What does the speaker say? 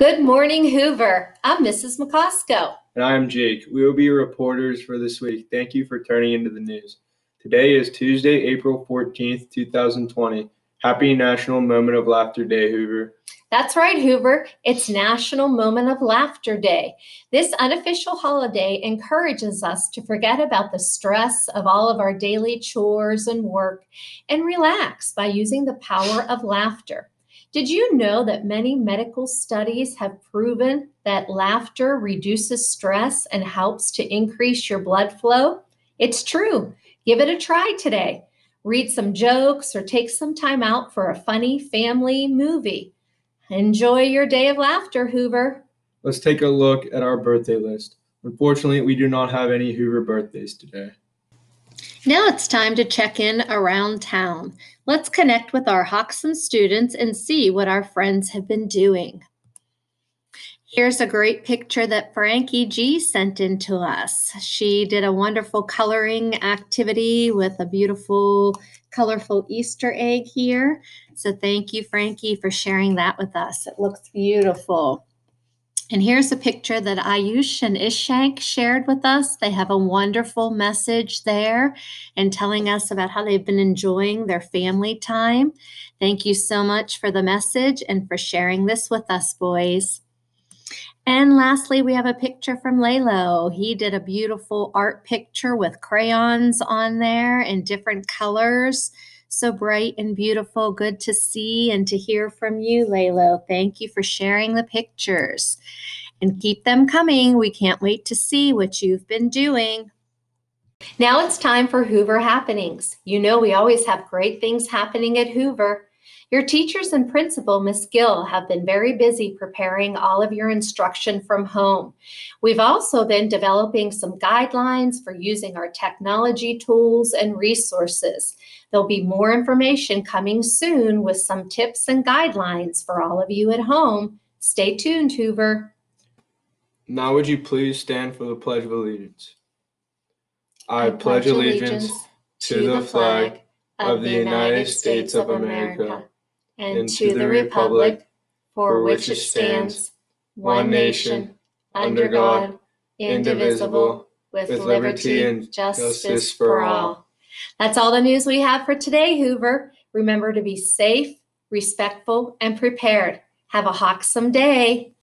Good morning, Hoover. I'm Mrs. McCosco. And I am Jake. We will be your reporters for this week. Thank you for turning into the news. Today is Tuesday, April 14th, 2020. Happy National Moment of Laughter Day, Hoover. That's right, Hoover. It's National Moment of Laughter Day. This unofficial holiday encourages us to forget about the stress of all of our daily chores and work and relax by using the power of laughter. Did you know that many medical studies have proven that laughter reduces stress and helps to increase your blood flow? It's true. Give it a try today. Read some jokes or take some time out for a funny family movie. Enjoy your day of laughter, Hoover. Let's take a look at our birthday list. Unfortunately, we do not have any Hoover birthdays today. Now it's time to check in around town. Let's connect with our Hoxham students and see what our friends have been doing. Here's a great picture that Frankie G sent in to us. She did a wonderful coloring activity with a beautiful, colorful Easter egg here. So thank you, Frankie, for sharing that with us. It looks beautiful. And here's a picture that Ayush and Ishank shared with us. They have a wonderful message there and telling us about how they've been enjoying their family time. Thank you so much for the message and for sharing this with us, boys. And lastly, we have a picture from Lalo. He did a beautiful art picture with crayons on there in different colors. So bright and beautiful. Good to see and to hear from you, Lalo. Thank you for sharing the pictures. And keep them coming. We can't wait to see what you've been doing. Now it's time for Hoover Happenings. You know we always have great things happening at Hoover. Your teachers and principal, Miss Gill, have been very busy preparing all of your instruction from home. We've also been developing some guidelines for using our technology tools and resources. There'll be more information coming soon with some tips and guidelines for all of you at home. Stay tuned, Hoover. Now would you please stand for the Pledge of Allegiance? I pledge allegiance to the flag of the United States of America and to the republic for which it stands, one nation, under God, indivisible, with liberty and justice for all. That's all the news we have for today, Hoover. Remember to be safe, respectful, and prepared. Have a Hoxham day.